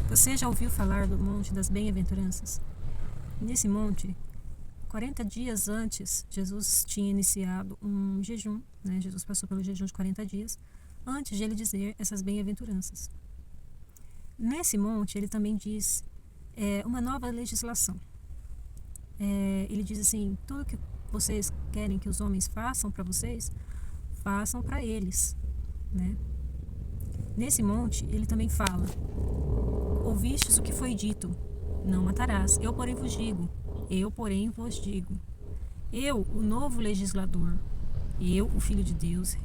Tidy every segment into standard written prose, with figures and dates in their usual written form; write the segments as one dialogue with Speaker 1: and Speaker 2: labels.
Speaker 1: Você já ouviu falar do Monte das Bem-aventuranças? Nesse monte, 40 dias antes, Jesus tinha iniciado um jejum, né? Jesus passou pelo jejum de 40 dias, antes de ele dizer essas bem-aventuranças. Nesse monte, ele também diz uma nova legislação. Ele diz assim, tudo que vocês querem que os homens façam para vocês, façam para eles, né? Nesse monte, ele também fala, ouvistes o que foi dito, não matarás, eu porém vos digo, eu, o novo legislador, eu, o Filho de Deus,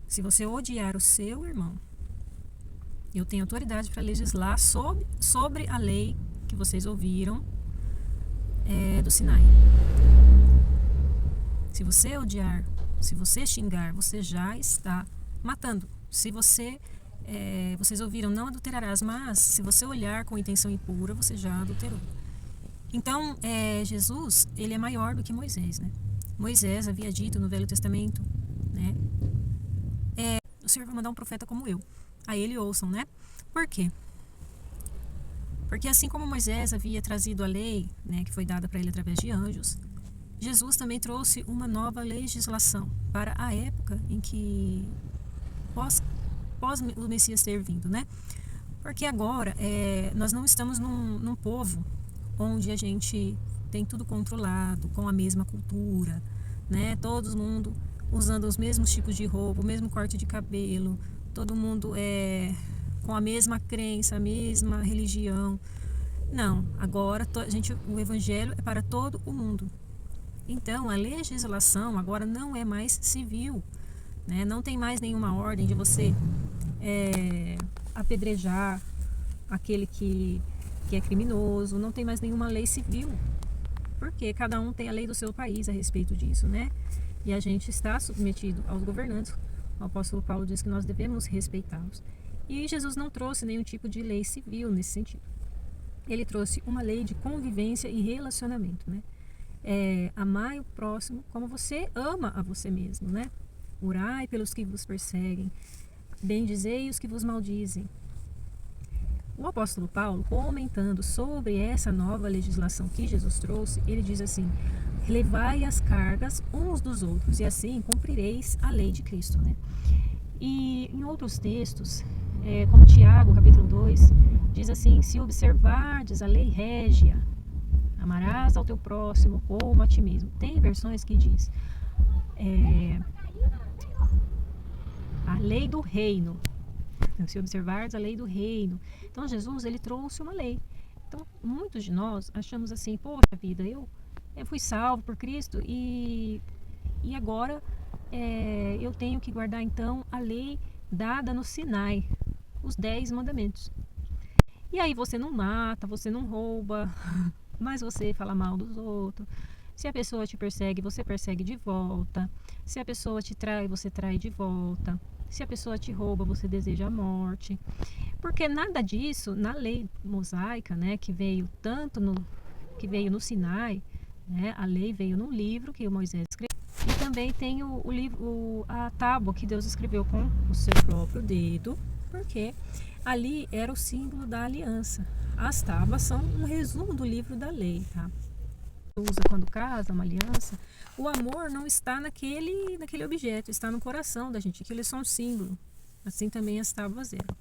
Speaker 1: se você odiar o seu irmão, eu tenho autoridade para legislar sobre a lei que vocês ouviram do Sinai. Se você odiar, se você xingar, você já está matando. Se vocês ouviram, não adulterarás, mas se você olhar com intenção impura, você já adulterou. Então, Jesus, ele é maior do que Moisés, né? Moisés havia dito no Velho Testamento, né? O Senhor vai mandar um profeta como eu. A ele ouçam, né? Por quê? Porque assim como Moisés havia trazido a lei, né, que foi dada para ele através de anjos, Jesus também trouxe uma nova legislação para a época em que pós o Messias ter vindo, né? Porque agora nós não estamos num povo onde a gente tem tudo controlado, com a mesma cultura, né? Todo mundo usando os mesmos tipos de roupa, o mesmo corte de cabelo, todo mundo com a mesma crença, a mesma religião. Não, agora o evangelho é para todo o mundo. Então, a legislação agora não é mais civil, né? Não tem mais nenhuma ordem de você apedrejar aquele que é criminoso, não tem mais nenhuma lei civil, porque cada um tem a lei do seu país a respeito disso, né? E a gente está submetido aos governantes. O apóstolo Paulo diz que nós devemos respeitá-los. E Jesus não trouxe nenhum tipo de lei civil nesse sentido. Ele trouxe uma lei de convivência e relacionamento, né? Amai o próximo como você ama a você mesmo, né? Orai pelos que vos perseguem, bendizei os que vos maldizem. O apóstolo Paulo, comentando sobre essa nova legislação que Jesus trouxe, ele diz assim, levai as cargas uns dos outros e assim cumprireis a lei de Cristo, né? E em outros textos, como Tiago, capítulo 2, diz assim, se observardes a lei régia, amarás ao teu próximo como a ti mesmo. Tem versões que diz a lei do reino. Então, se observardes a lei do reino. Então, Jesus, ele trouxe uma lei. Então, muitos de nós achamos assim, poxa vida, eu fui salvo por Cristo e agora eu tenho que guardar, então, a lei dada no Sinai, os 10 mandamentos. E aí você não mata, você não rouba, mas você fala mal dos outros. Se a pessoa te persegue, você persegue de volta. Se a pessoa te trai, você trai de volta. Se a pessoa te rouba, você deseja a morte. Porque nada disso, na lei mosaica, né, que veio no Sinai, né, a lei veio num livro que Moisés escreveu. E também tem a tábua que Deus escreveu com o seu próprio dedo, porque ali era o símbolo da aliança. As tábuas são um resumo do livro da lei, tá? Usa quando casa uma aliança, o amor não está naquele objeto, está no coração da gente, aquilo é só um símbolo. Assim também as tábuas eram.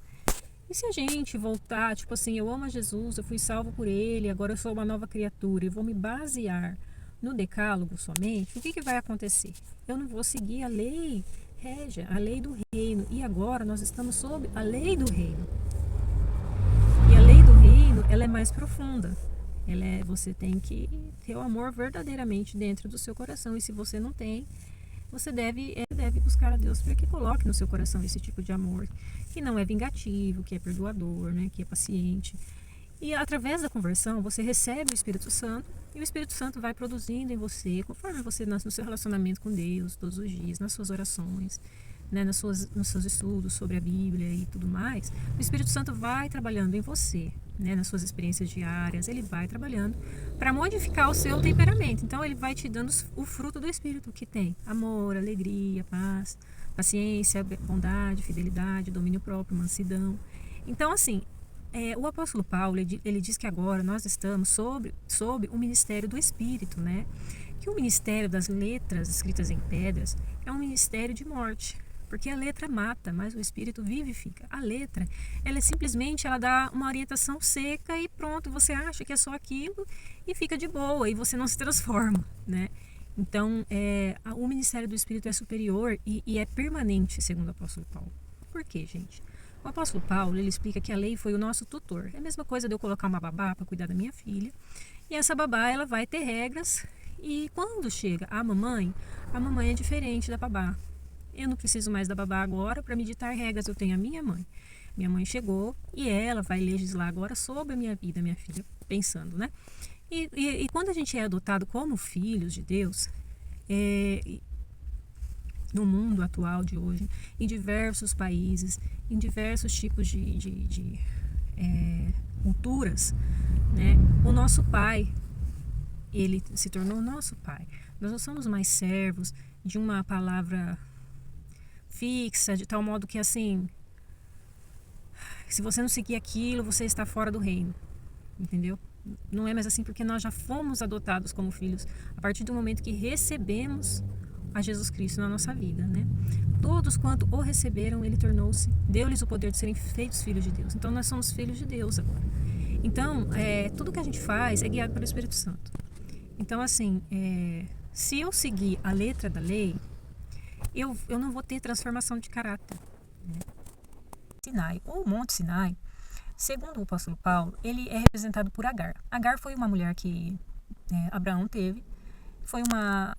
Speaker 1: E se a gente voltar, tipo assim, eu amo a Jesus, eu fui salvo por ele, agora eu sou uma nova criatura e vou me basear no decálogo somente, o que vai acontecer? Eu não vou seguir a lei régia, a lei do reino, e agora nós estamos sob a lei do reino. E a lei do reino, ela é mais profunda. Você tem que ter o amor verdadeiramente dentro do seu coração. E se você não tem, você deve buscar a Deus para que coloque no seu coração esse tipo de amor, que não é vingativo, que é perdoador, né, que é paciente. E através da conversão, você recebe o Espírito Santo, e o Espírito Santo vai produzindo em você, conforme você no seu relacionamento com Deus, todos os dias, nas suas orações, né, nos seus estudos sobre a Bíblia e tudo mais, o Espírito Santo vai trabalhando em você, né, nas suas experiências diárias, ele vai trabalhando para modificar o seu temperamento. Então ele vai te dando o fruto do Espírito, que tem amor, alegria, paz, paciência, bondade, fidelidade, domínio próprio, mansidão. Então, assim, o apóstolo Paulo, ele diz que agora nós estamos sob o ministério do Espírito, né? Que o ministério das letras escritas em pedras é um ministério de morte, porque a letra mata, mas o Espírito vivifica. A letra, ela simplesmente ela dá uma orientação seca e pronto, você acha que é só aquilo e fica de boa, e você não se transforma, né? Então, o ministério do Espírito é superior e é permanente, segundo o apóstolo Paulo. Por quê, gente? O apóstolo Paulo, ele explica que a lei foi o nosso tutor. É a mesma coisa de eu colocar uma babá para cuidar da minha filha. E essa babá, ela vai ter regras. E quando chega a mamãe é diferente da babá. Eu não preciso mais da babá agora para me ditar regras. Eu tenho a minha mãe. Minha mãe chegou e ela vai legislar agora sobre a minha vida, minha filha, pensando, né? E quando a gente é adotado como filhos de Deus, no mundo atual de hoje, em diversos países, em diversos tipos de culturas, né? O nosso pai, ele se tornou nosso pai. Nós não somos mais servos de uma palavra fixa, de tal modo que, assim, se você não seguir aquilo, você está fora do reino, entendeu? Não é mais assim, porque nós já fomos adotados como filhos a partir do momento que recebemos a Jesus Cristo na nossa vida, né? Todos quanto o receberam, ele tornou-se, deu-lhes o poder de serem feitos filhos de Deus. Então nós somos filhos de Deus agora. Então, tudo que a gente faz é guiado pelo Espírito Santo. Então, assim, se eu seguir a letra da lei, eu não vou ter transformação de caráter, né? Sinai, o Monte Sinai, segundo o apóstolo Paulo, ele é representado por Agar. Agar foi uma mulher que Abraão teve, foi uma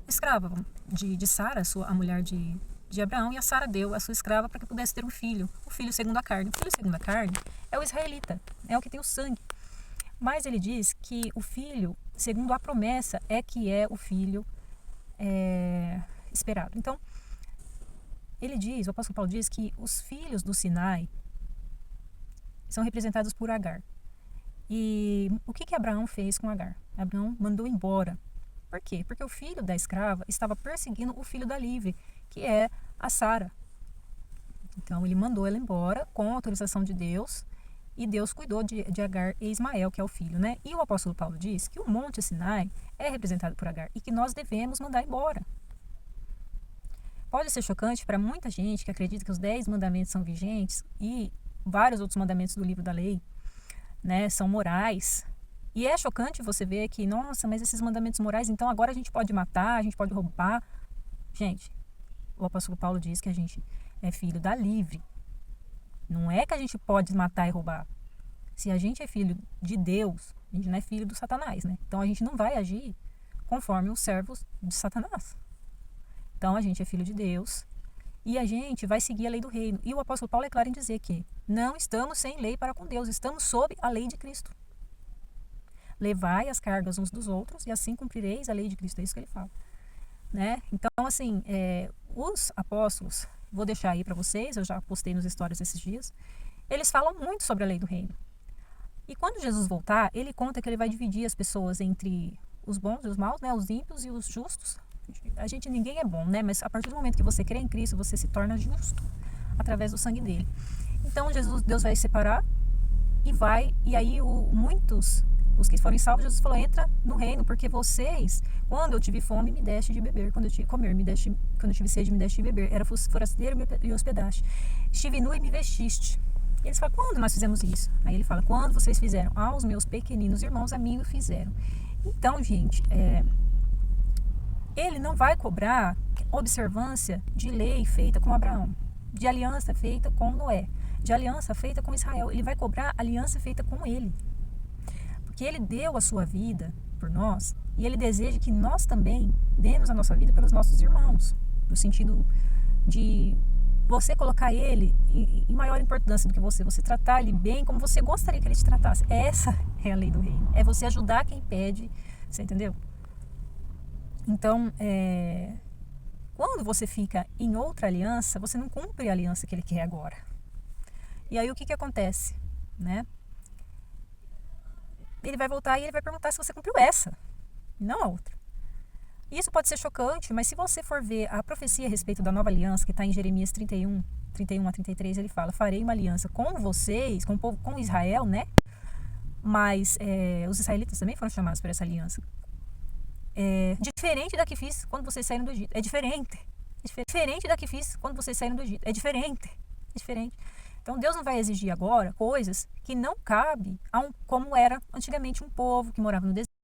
Speaker 1: escrava de Sara, a mulher de Abraão, e a Sara deu a sua escrava para que pudesse ter um filho, o filho segundo a carne. O filho segundo a carne é o israelita, é o que tem o sangue. Mas ele diz que o filho, segundo a promessa, que é o filho esperado. Então, o apóstolo Paulo diz que os filhos do Sinai são representados por Agar. E o que Abraão fez com Agar? Abraão mandou embora. Por quê? Porque o filho da escrava estava perseguindo o filho da livre, que é a Sara. Então ele mandou ela embora com a autorização de Deus, e Deus cuidou de Agar e Ismael, que é o filho, né? E o apóstolo Paulo diz que o Monte Sinai é representado por Agar e que nós devemos mandar embora. Pode ser chocante para muita gente que acredita que os 10 mandamentos são vigentes e vários outros mandamentos do livro da lei, né, são morais. E é chocante você ver que, nossa, mas esses mandamentos morais, então agora a gente pode matar, a gente pode roubar. Gente, o apóstolo Paulo diz que a gente é filho da livre. Não é que a gente pode matar e roubar. Se a gente é filho de Deus, a gente não é filho do Satanás, né? Então a gente não vai agir conforme os servos de Satanás. Então a gente é filho de Deus e a gente vai seguir a lei do reino. E o apóstolo Paulo é claro em dizer que não estamos sem lei para com Deus, estamos sob a lei de Cristo. Levai as cargas uns dos outros e assim cumprireis a lei de Cristo. É isso que ele fala, né? Então, assim, os apóstolos, vou deixar aí para vocês, eu já postei nos stories esses dias, eles falam muito sobre a lei do reino. E quando Jesus voltar, ele conta que ele vai dividir as pessoas entre os bons e os maus, né? Os ímpios e os justos. Ninguém é bom, né? Mas a partir do momento que você crê em Cristo, você se torna justo através do sangue dele. Então Deus vai separar e aí muitos, os que forem salvos, Jesus falou, entra no reino, porque vocês, quando eu tive fome, me deste de beber, quando eu tive comer, quando eu tive sede, me deste de beber, era forasteiro e me hospedaste, estive nu e me vestiste. E eles falam, quando nós fizemos isso? Aí ele fala, quando vocês fizeram aos meus pequeninos irmãos, a mim o fizeram. Então, gente, ele não vai cobrar observância de lei feita com Abraão, de aliança feita com Noé, de aliança feita com Israel. Ele vai cobrar aliança feita com ele. Porque ele deu a sua vida por nós e ele deseja que nós também demos a nossa vida pelos nossos irmãos. No sentido de você colocar ele em maior importância do que você tratar ele bem como você gostaria que ele te tratasse. Essa é a lei do reino. É você ajudar quem pede, você entendeu? Então, quando você fica em outra aliança, você não cumpre a aliança que ele quer agora. E aí o que acontece, né? Ele vai voltar e ele vai perguntar se você cumpriu essa, e não a outra. Isso pode ser chocante, mas se você for ver a profecia a respeito da nova aliança, que está em Jeremias 31, 31 a 33, ele fala: farei uma aliança com vocês, com o povo, com Israel, né? Mas os israelitas também foram chamados para essa aliança. Diferente da que fiz quando vocês saíram do Egito. É diferente. Diferente da que fiz quando vocês saíram do Egito. É diferente. É diferente. Então Deus não vai exigir agora coisas que não cabem como era antigamente um povo que morava no deserto.